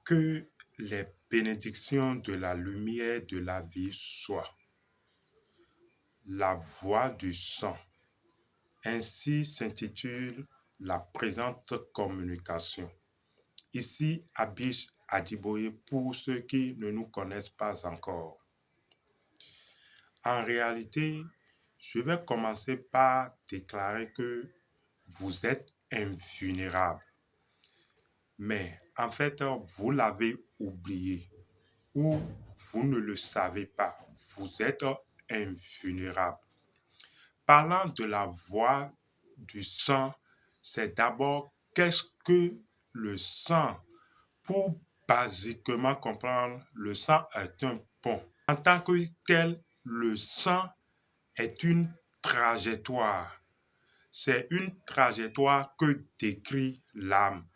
Que les bénédictions de la lumière de la vie soient la voix du sang. Ainsi s'intitule la présente communication. Ici, Abish Adiboye pour ceux qui ne nous connaissent pas encore. En réalité, je vais commencer par déclarer que vous êtes invulnérable. Mais en fait, vous l'avez oublié ou vous ne le savez pas. Vous êtes invulnérable. Parlant de la voix du sang, c'est d'abord qu'est-ce que le sang? Pour basiquement comprendre, le sang est un pont. En tant que tel, le sang est une trajectoire. C'est une trajectoire que décrit l'âme.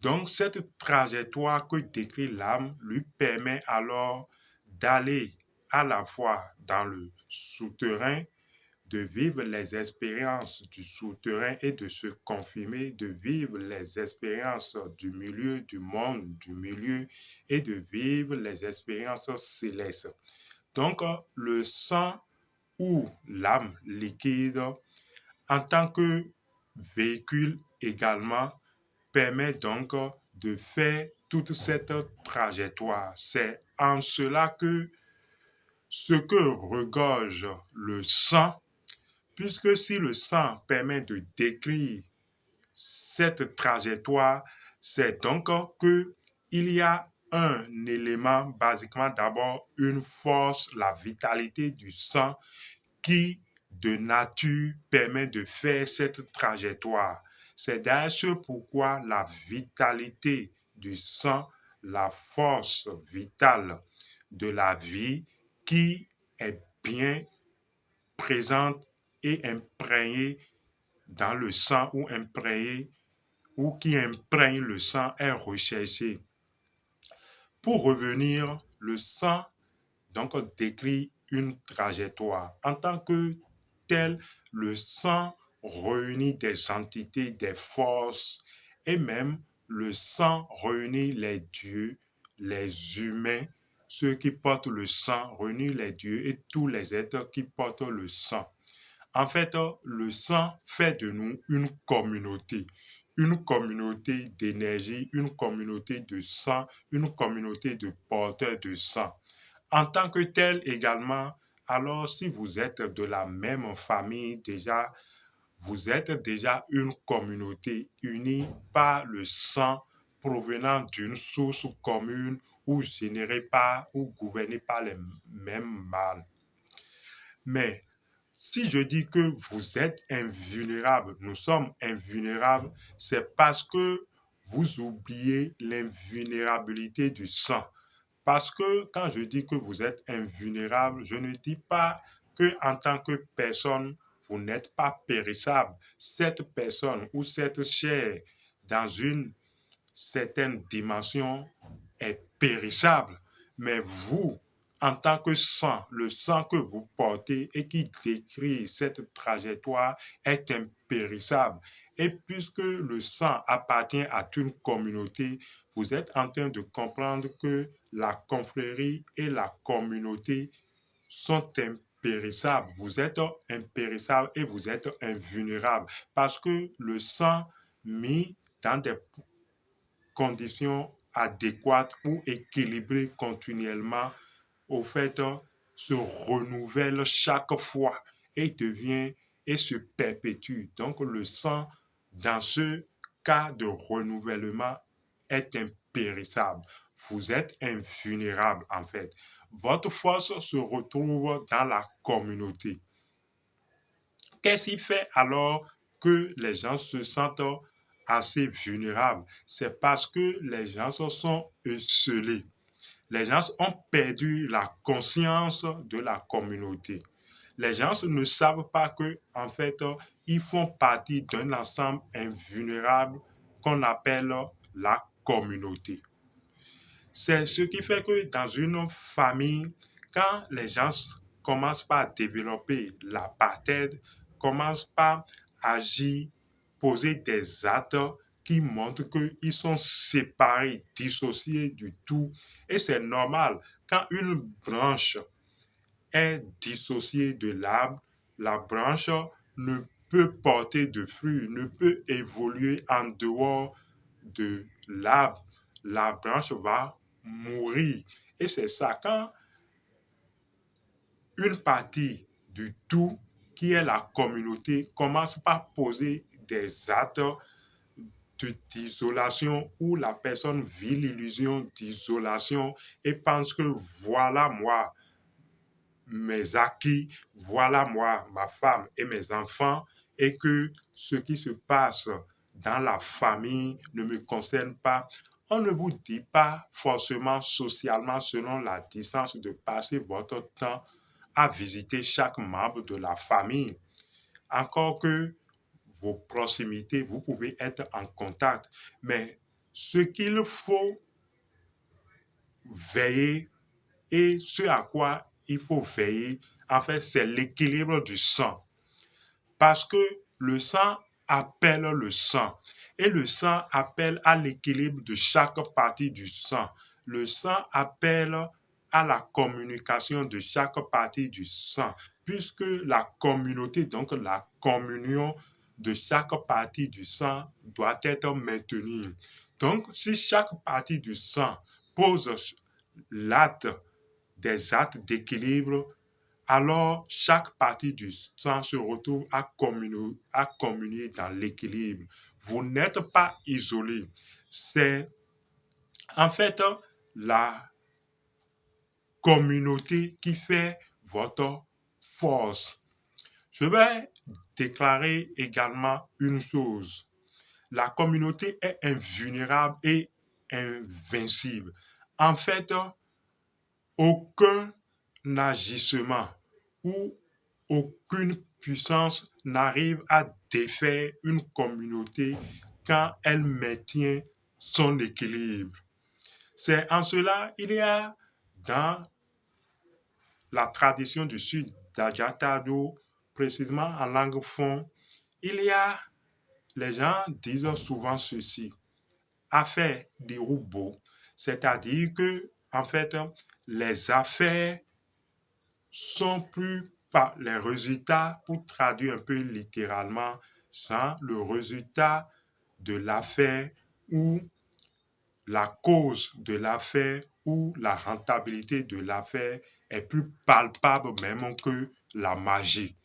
Donc cette trajectoire que décrit l'âme lui permet alors d'aller à la fois dans le souterrain, de vivre les expériences du souterrain et de se confirmer, de vivre les expériences du milieu, du monde, du milieu et de vivre les expériences célestes. Donc le sang ou l'âme liquide en tant que véhicule également permet donc de faire toute cette trajectoire. C'est en cela que ce que regorge le sang, puisque si le sang permet de décrire cette trajectoire, c'est donc que il y a un élément, basiquement d'abord une force, la vitalité du sang qui de nature permet de faire cette trajectoire. C'est d'ailleurs ce pourquoi la vitalité du sang, la force vitale de la vie qui est bien présente et imprégnée dans le sang ou imprégnée ou qui imprègne le sang est recherchée. Pour revenir, le sang donc décrit une trajectoire. En tant que tel, le sang réunit des entités, des forces et même le sang réunit les dieux, les humains, ceux qui portent le sang, réunit les dieux et tous les êtres qui portent le sang. En fait, le sang fait de nous une communauté d'énergie, une communauté de sang, une communauté de porteurs de sang. En tant que tel également, alors si vous êtes de la même famille déjà, vous êtes déjà une communauté unie par le sang provenant d'une source commune ou générée par ou gouvernée par les mêmes mâles. Mais si je dis que vous êtes invulnérable, nous sommes invulnérables, c'est parce que vous oubliez l'invulnérabilité du sang. Parce que quand je dis que vous êtes invulnérable, je ne dis pas que en tant que personne, vous n'êtes pas périssable. Cette personne ou cette chair, dans une certaine dimension, est périssable. Mais vous, en tant que sang, le sang que vous portez et qui décrit cette trajectoire est impérissable. Et puisque le sang appartient à une communauté, vous êtes en train de comprendre que la confrérie et la communauté sont impérissables. Vous êtes impérissable et vous êtes invulnérable parce que le sang mis dans des conditions adéquates ou équilibrées continuellement, au fait, se renouvelle chaque fois et devient et se perpétue. Donc le sang, dans ce cas de renouvellement, est impérissable. Vous êtes invulnérable en fait. Votre force se retrouve dans la communauté. Qu'est-ce qui fait alors que les gens se sentent assez vulnérables? C'est parce que les gens se sont esselés. Les gens ont perdu la conscience de la communauté. Les gens ne savent pas que, en fait, ils font partie d'un ensemble invulnérable qu'on appelle la communauté. C'est ce qui fait que dans une famille, quand les gens commencent par développer l'apartheid, commencent par agir, poser des actes qui montrent qu'ils sont séparés, dissociés du tout. Et c'est normal. Quand une branche est dissociée de l'arbre, la branche ne peut porter de fruits, ne peut évoluer en dehors de l'arbre. La branche va mourir. Et c'est ça. Quand une partie du tout, qui est la communauté, commence par poser des actes d'isolation où la personne vit l'illusion d'isolation et pense que voilà moi, mes acquis, voilà moi, ma femme et mes enfants, et que ce qui se passe dans la famille ne me concerne pas. On ne vous dit pas forcément socialement, selon la distance, de passer votre temps à visiter chaque membre de la famille. Encore que vos proximités, vous pouvez être en contact. Mais ce qu'il faut veiller et ce à quoi il faut veiller, en fait, c'est l'équilibre du sang. Parce que le sang appelle le sang et le sang appelle à l'équilibre de chaque partie du sang. Le sang appelle à la communication de chaque partie du sang, puisque la communauté, donc la communion de chaque partie du sang doit être maintenue. Donc, si chaque partie du sang pose l'acte des actes d'équilibre, alors chaque partie du sang se retrouve à communier dans l'équilibre. Vous n'êtes pas isolé. C'est en fait la communauté qui fait votre force. Je vais déclarer également une chose. La communauté est invulnérable et invincible. En fait, aucun agissement ou aucune puissance n'arrive à défaire une communauté quand elle maintient son équilibre. C'est en cela, il y a dans la tradition du sud d'Ajatado, précisément en langue fon, il y a, les gens disent souvent ceci, affaire des robots, c'est-à-dire que, en fait, les affaires sont plus par les résultats, pour traduire un peu littéralement, sans le résultat de l'affaire ou la cause de l'affaire ou la rentabilité de l'affaire est plus palpable même que la magie.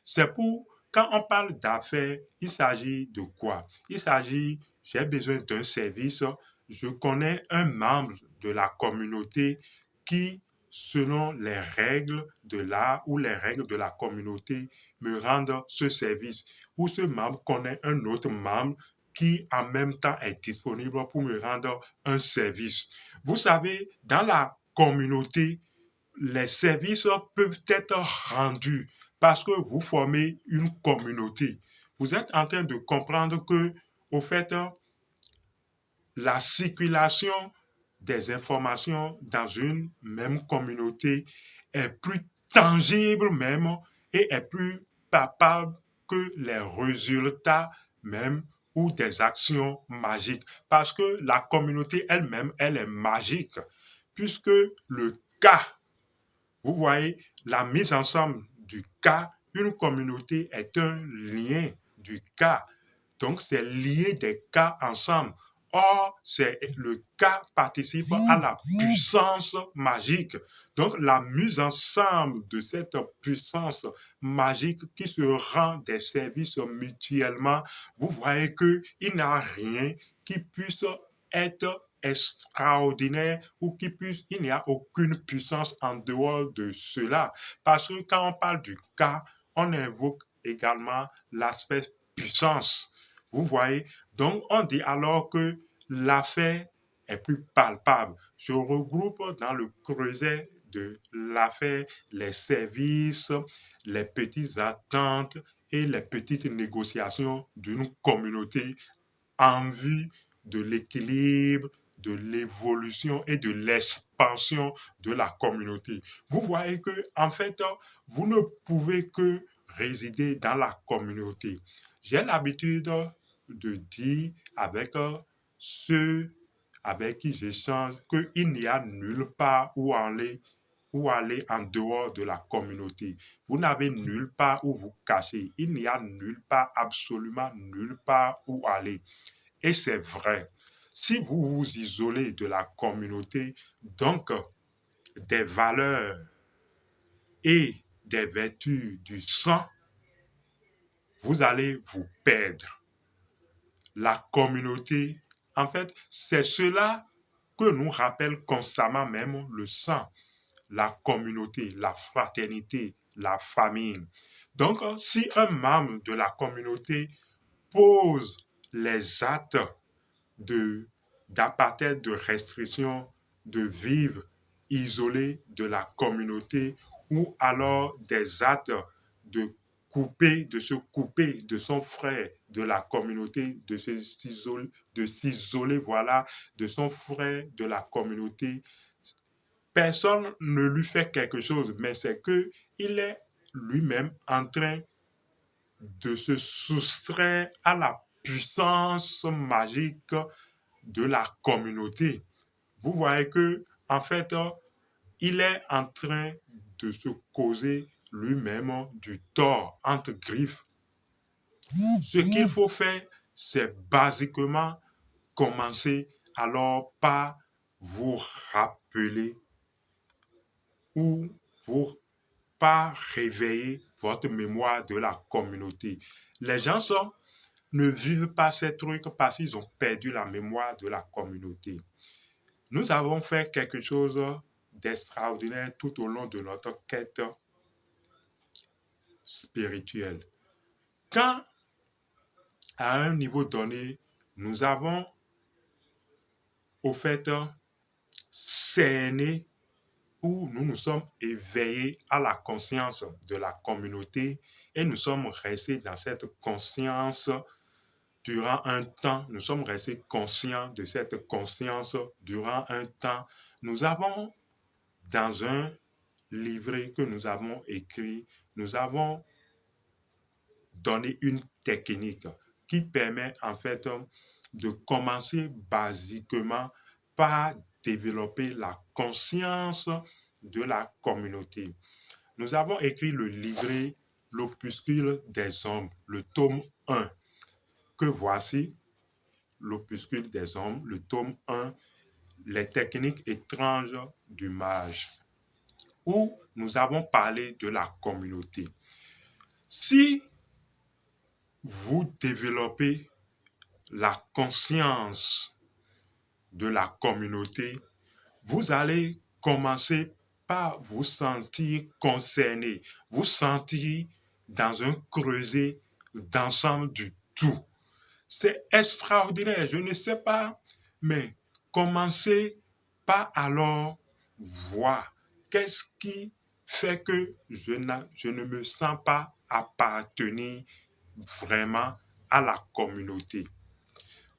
C'est pour, quand on parle d'affaires, il s'agit de quoi? Il s'agit, j'ai besoin d'un service, je connais un membre de la communauté qui, selon les règles de l'art ou les règles de la communauté, me rendent ce service. Ou ce membre connaît un autre membre qui en même temps est disponible pour me rendre un service. Vous savez, dans la communauté, les services peuvent être rendus parce que vous formez une communauté. Vous êtes en train de comprendre que, au fait, la circulation des informations dans une même communauté est plus tangible même et est plus palpable que les résultats même ou des actions magiques. Parce que la communauté elle-même, elle est magique, puisque le cas, vous voyez, la mise ensemble du cas, une communauté est un lien du cas. Donc, c'est lier des cas ensemble. Or, c'est le cas participe à la puissance magique. Donc, la mise ensemble de cette puissance magique qui se rend des services mutuellement, vous voyez qu'il n'y a rien qui puisse être extraordinaire ou il n'y a aucune puissance en dehors de cela. Parce que quand on parle du cas, on invoque également l'aspect puissance. Vous voyez? Donc, on dit alors que l'affaire est plus palpable. Je regroupe dans le creuset de l'affaire les services, les petites attentes et les petites négociations d'une communauté en vue de l'équilibre, de l'évolution et de l'expansion de la communauté. Vous voyez que, en fait, vous ne pouvez que résider dans la communauté. J'ai l'habitude de dire avec ceux avec qui j'échange qu'il n'y a nulle part où aller en dehors de la communauté. Vous n'avez nulle part où vous cacher. Il n'y a nulle part, absolument nulle part où aller. Et c'est vrai. Si vous vous isolez de la communauté, donc des valeurs et des vertus du sang, vous allez vous perdre. La communauté, en fait, c'est cela que nous rappelle constamment même le sang, la communauté, la fraternité, la famille. Donc, si un membre de la communauté pose les actes de d'apartheid, de restriction, de vivre isolé de la communauté, ou alors des actes de de se couper de son frère, de la communauté, de s'isoler, voilà, de son frère, de la communauté. Personne ne lui fait quelque chose, mais c'est que il est lui-même en train de se soustraire à la puissance magique de la communauté. Vous voyez que, en fait, il est en train de se causer lui-même du tort entre griffes. Ce qu'il faut faire, c'est basiquement commencer alors par vous rappeler ou vous par réveiller votre mémoire de la communauté. Les gens ne vivent pas ces trucs parce qu'ils ont perdu la mémoire de la communauté. Nous avons fait quelque chose d'extraordinaire tout au long de notre quête spirituelle. Quand, à un niveau donné, nous avons, au fait, cerné où nous nous sommes éveillés à la conscience de la communauté et nous sommes restés dans cette conscience durant un temps, nous sommes restés conscients de cette conscience durant un temps. Nous avons, dans un livret que nous avons écrit, nous avons donné une technique qui permet en fait de commencer basiquement par développer la conscience de la communauté. Nous avons écrit le livret L'opuscule des hommes, le tome 1, que voici, l'opuscule des hommes, le tome 1, les techniques étranges du mage, où nous avons parlé de la communauté. Si vous développez la conscience de la communauté, vous allez commencer par vous sentir concerné, vous sentir dans un creuset d'ensemble du tout. C'est extraordinaire, je ne sais pas, mais commencez par alors voir qu'est-ce qui fait que je ne me sens pas appartenir vraiment à la communauté.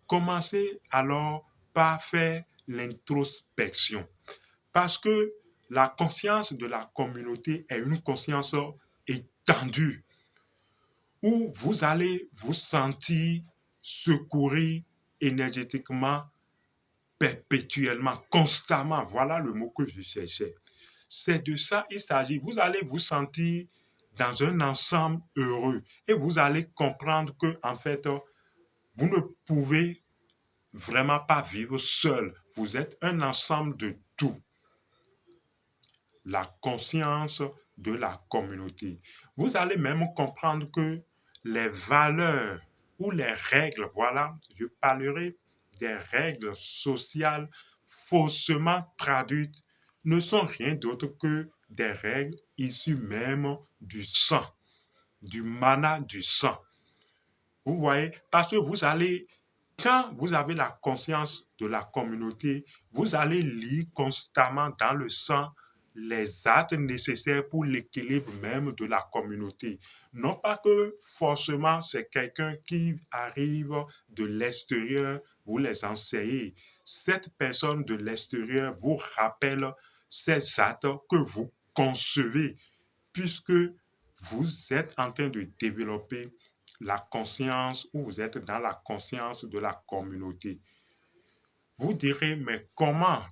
Commencez alors par faire l'introspection. Parce que la conscience de la communauté est une conscience étendue, où vous allez vous sentir secouru énergétiquement, perpétuellement, constamment. Voilà le mot que je cherchais. C'est de ça il s'agit. Vous allez vous sentir dans un ensemble heureux et vous allez comprendre que, en fait, vous ne pouvez vraiment pas vivre seul. Vous êtes un ensemble de tout. La conscience de la communauté. Vous allez même comprendre que les valeurs ou les règles, voilà, je parlerai des règles sociales faussement traduites, ne sont rien d'autre que des règles issues même du sang, du mana du sang. Vous voyez, parce que vous allez, quand vous avez la conscience de la communauté, vous allez lire constamment dans le sang les actes nécessaires pour l'équilibre même de la communauté. Non pas que forcément c'est quelqu'un qui arrive de l'extérieur, vous les enseignez. Cette personne de l'extérieur vous rappelle ces actes que vous concevez, puisque vous êtes en train de développer la conscience, ou vous êtes dans la conscience de la communauté. Vous direz, mais comment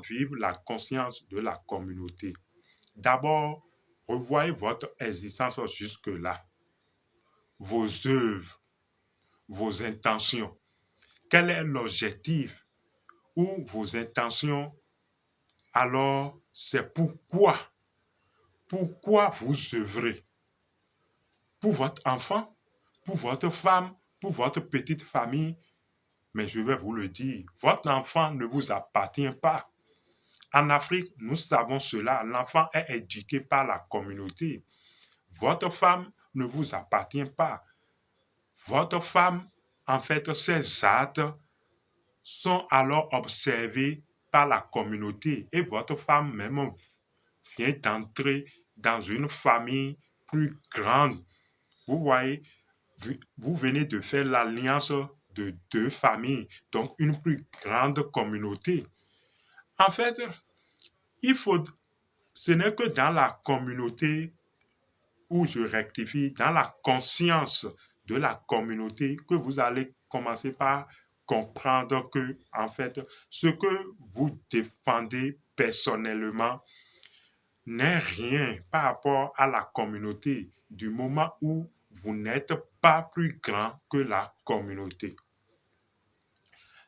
vivre la conscience de la communauté? D'abord, revoyez votre existence jusque-là, vos œuvres, vos intentions. Quel est l'objectif ou vos intentions? Alors, c'est pourquoi vous œuvrez? Pour votre enfant, pour votre femme, pour votre petite famille. Mais je vais vous le dire, votre enfant ne vous appartient pas. En Afrique, nous savons cela. L'enfant est éduqué par la communauté. Votre femme ne vous appartient pas. Votre femme, en fait, ses actes sont alors observés par la communauté et votre femme même vient d'entrer dans une famille plus grande. Vous voyez, vous venez de faire l'alliance de deux familles, donc une plus grande communauté. En fait, il faut, ce n'est que dans la communauté, où je rectifie, dans la conscience de la communauté, que vous allez commencer par comprendre que, en fait, ce que vous défendez personnellement n'est rien par rapport à la communauté du moment où vous n'êtes pas plus grand que la communauté.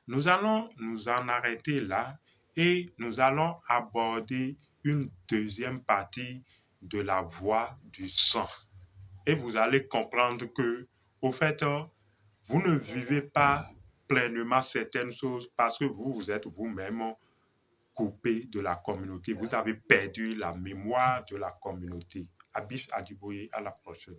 Nous allons nous en arrêter là et nous allons aborder une deuxième partie de la voie du sang. Et vous allez comprendre que, au fait, vous ne vivez pas pleinement certaines choses parce que vous êtes vous-même coupé de la communauté. Vous avez perdu la mémoire de la communauté. Abif Adiboye, à la prochaine.